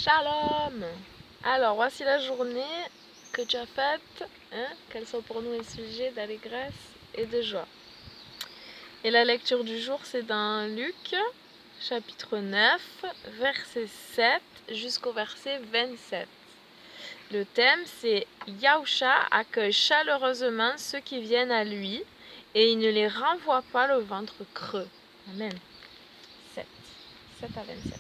Shalom. Alors, voici la journée que tu as faite. Quels sont pour nous les sujets d'allégresse et de joie. Et la lecture du jour, c'est dans Luc, chapitre 9, verset 7 jusqu'au verset 27. Le thème, c'est Yahusha accueille chaleureusement ceux qui viennent à lui et il ne les renvoie pas le ventre creux. Amen. 7 à 27.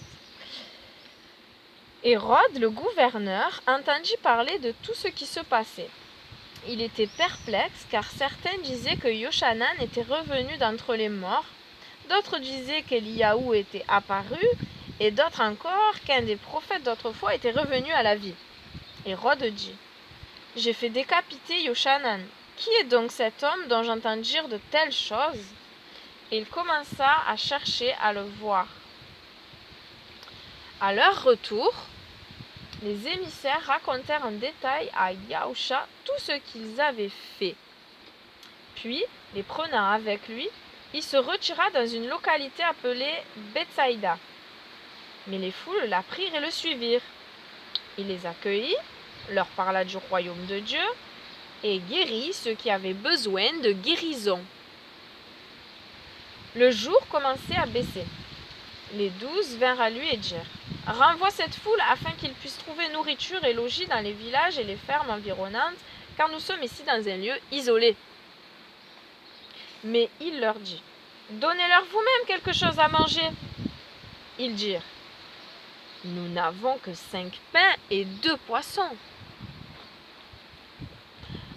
Hérode, le gouverneur, entendit parler de tout ce qui se passait. Il était perplexe car certains disaient que Yochanan était revenu d'entre les morts, d'autres disaient qu'Eliyahu était apparu, et d'autres encore qu'un des prophètes d'autrefois était revenu à la vie. Hérode dit : « J'ai fait décapiter Yochanan. Qui est donc cet homme dont j'entends dire de telles choses ?» Et il commença à chercher à le voir. À leur retour, les émissaires racontèrent en détail à Yahusha tout ce qu'ils avaient fait. Puis, les prenant avec lui, il se retira dans une localité appelée Bethsaïda. Mais les foules l'apprirent et le suivirent. Il les accueillit, leur parla du royaume de Dieu et guérit ceux qui avaient besoin de guérison. Le jour commençait à baisser. Les 12 vinrent à lui et dirent : « Renvoie cette foule afin qu'ils puissent trouver nourriture et logis dans les villages et les fermes environnantes, car nous sommes ici dans un lieu isolé. » Mais il leur dit : « Donnez-leur vous-même quelque chose à manger. » Ils dirent : « Nous n'avons que 5 pains et 2 poissons.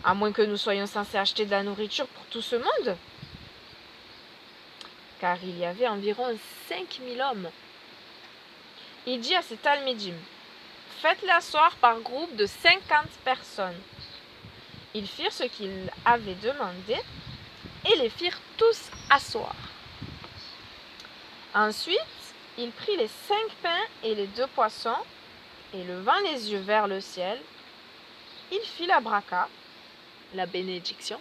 À moins que nous soyons censés acheter de la nourriture pour tout ce monde. » Car il y avait environ 5000 hommes. Il dit à ses talmidim : « Faites-les asseoir par groupe de 50 personnes. » Ils firent ce qu'il avait demandé et les firent tous asseoir. Ensuite, il prit les 5 pains et les 2 poissons et levant les yeux vers le ciel, il fit la bracha, la bénédiction,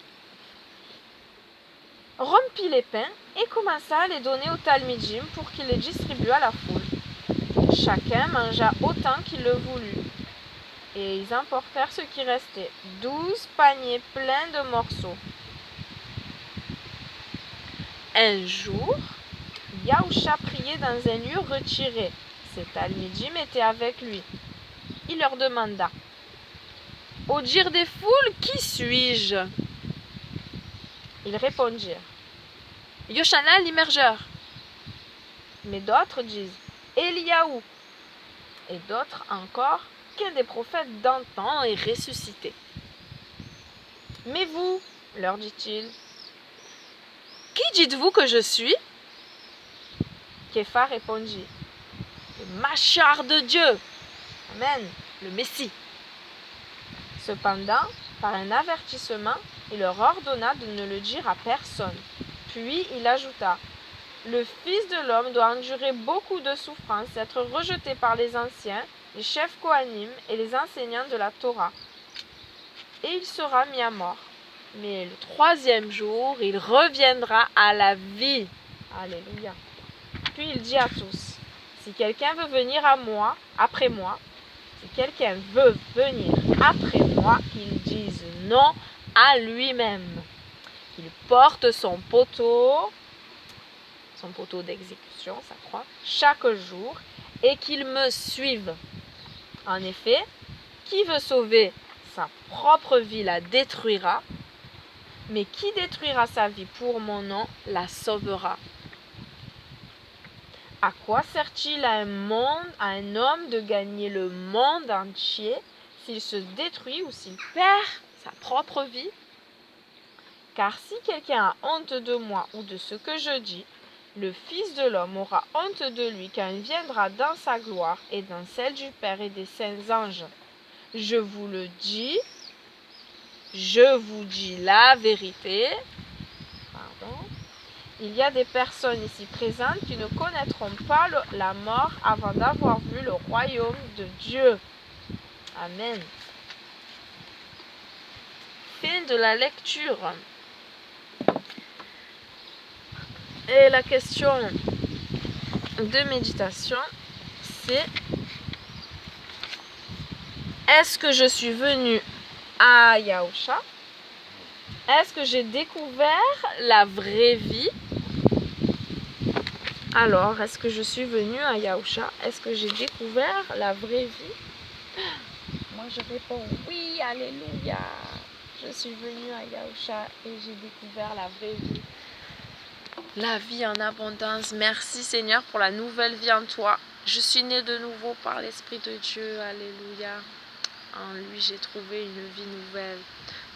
rompit les pains et commença à les donner aux talmidim pour qu'ils les distribuent à la foule. Chacun mangea autant qu'il le voulut. Et ils emportèrent ce qui restait, 12 paniers pleins de morceaux. Un jour, Yahusha priait dans un lieu retiré. Ses talmidim étaient avec lui. Il leur demanda : « Au dire des foules, qui suis-je » Ils répondirent : « Yochanan l'immergeur. » Mais d'autres disent : « Eliyahu. » Et d'autres encore qu'un des prophètes d'antan est ressuscité. « Mais vous, leur dit-il, qui dites-vous que je suis » Képha répondit : « Le Machar de Dieu. » Amen, le Messie. Cependant, par un avertissement, il leur ordonna de ne le dire à personne. Puis il ajouta : « Le Fils de l'homme doit endurer beaucoup de souffrances, être rejeté par les anciens, les chefs kohanim et les enseignants de la Torah. Et il sera mis à mort. Mais le 3e jour, il reviendra à la vie. » Alléluia. Puis il dit à tous : « Si quelqu'un veut venir après moi, qu'il dise non à lui-même. Il porte son poteau d'exécution, sa croix, chaque jour, et qu'il me suive. En effet, qui veut sauver sa propre vie la détruira, mais qui détruira sa vie pour mon nom la sauvera. À quoi sert-il à un homme de gagner le monde entier s'il se détruit ou s'il perd sa propre vie ? Car si quelqu'un a honte de moi ou de ce que je dis, le Fils de l'homme aura honte de lui quand il viendra dans sa gloire et dans celle du Père et des saints anges. Je vous dis la vérité. Il y a des personnes ici présentes qui ne connaîtront pas la mort avant d'avoir vu le royaume de Dieu. Amen. Fin de la lecture. Et la question de méditation, c'est Est-ce que je suis venue à Yahusha? Est-ce que j'ai découvert la vraie vie? Alors, est-ce que je suis venue à Yahusha? Est-ce que j'ai découvert la vraie vie? Moi, je réponds oui, alléluia. Je suis venue à Yahusha et j'ai découvert la vraie vie. La vie en abondance. Merci Seigneur pour la nouvelle vie en toi. Je suis née de nouveau par l'Esprit de Dieu. Alléluia. En lui, j'ai trouvé une vie nouvelle.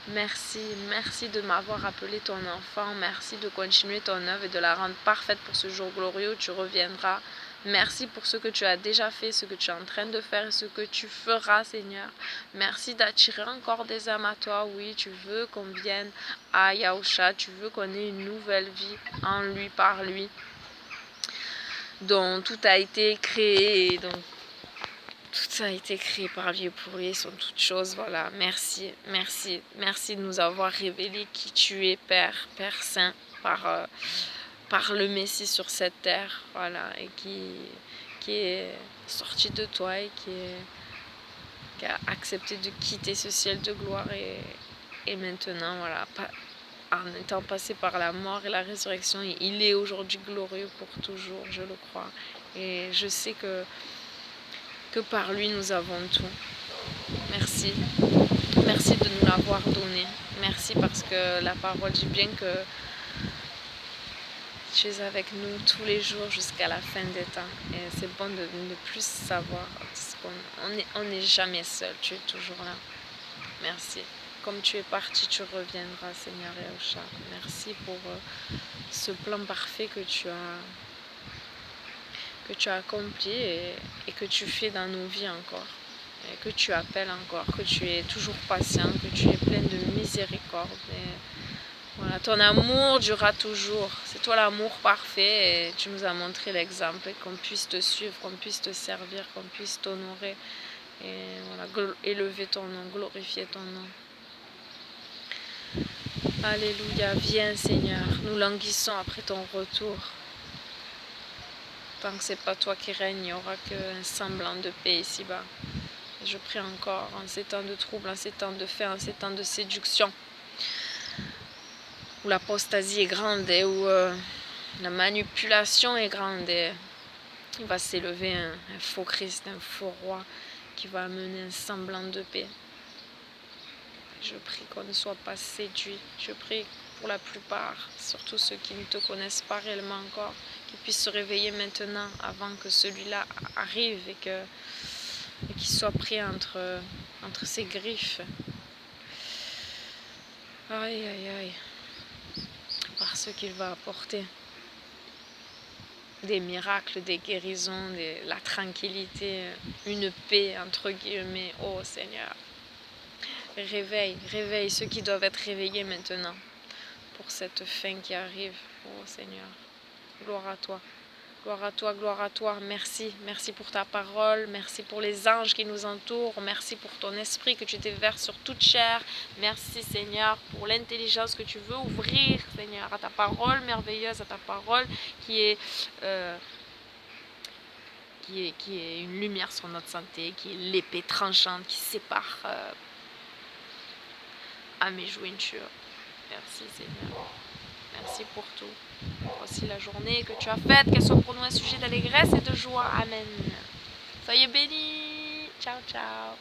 Merci, merci de m'avoir appelé ton enfant. Merci de continuer ton œuvre et de la rendre parfaite pour ce jour glorieux où tu reviendras. Merci pour ce que tu as déjà fait, ce que tu es en train de faire et ce que tu feras, Seigneur. Merci d'attirer encore des âmes à toi. Oui, tu veux qu'on vienne à Yahusha. Tu veux qu'on ait une nouvelle vie en lui, par lui, dont tout a été créé. Donc, tout ça a été créé par lui et pour lui, sont toutes choses. Voilà, merci, merci, merci de nous avoir révélé qui tu es, Père, Père Saint, par le Messie sur cette terre, voilà, et qui est sorti de toi et qui a accepté de quitter ce ciel de gloire et maintenant, voilà, en étant passé par la mort et la résurrection, il est aujourd'hui glorieux pour toujours, je le crois. Et je sais que par lui nous avons tout. Merci. Merci de nous l'avoir donné. Merci parce que la parole dit bien que tu es avec nous tous les jours jusqu'à la fin des temps. Et c'est bon de ne plus savoir. On n'est jamais seul. Tu es toujours là. Merci. Comme tu es parti, tu reviendras, Seigneur Yahusha. Merci pour ce plan parfait que tu as accompli et que tu fais dans nos vies encore. Et que tu appelles encore, que tu es toujours patient, que tu es plein de miséricorde. Et voilà, ton amour durera toujours. C'est toi l'amour parfait et tu nous as montré l'exemple et qu'on puisse te suivre, qu'on puisse te servir, qu'on puisse t'honorer et voilà, élever ton nom, glorifier ton nom. Alléluia, viens Seigneur, nous languissons après ton retour. Tant que c'est pas toi qui règne, il n'y aura qu'un semblant de paix ici-bas. Je prie encore en ces temps de trouble, en ces temps de faits, en ces temps de séduction, où l'apostasie est grande et où la manipulation est grande. Et il va s'élever un faux Christ, un faux roi qui va amener un semblant de paix. Je prie qu'on ne soit pas séduit. Je prie pour la plupart, surtout ceux qui ne te connaissent pas réellement encore, qu'ils puissent se réveiller maintenant avant que celui-là arrive et qu'il soit pris entre ses griffes. Aïe, aïe, aïe. Par ce qu'il va apporter. Des miracles, des guérisons, la tranquillité, une paix entre guillemets. Oh Seigneur. Réveille, réveille ceux qui doivent être réveillés maintenant pour cette fin qui arrive. Oh Seigneur, gloire à toi. Gloire à toi, gloire à toi. Merci, merci pour ta parole. Merci pour les anges qui nous entourent. Merci pour ton esprit que tu déverses sur toute chair. Merci Seigneur pour l'intelligence que tu veux ouvrir, Seigneur, à ta parole merveilleuse, à ta parole qui est une lumière sur notre santé, qui est l'épée tranchante qui sépare à mes jointures. Merci Seigneur. Merci pour tout. Voici la journée que tu as faite, qu'elle soit pour nous un sujet d'allégresse et de joie. Amen. Soyez bénis. Ciao, ciao.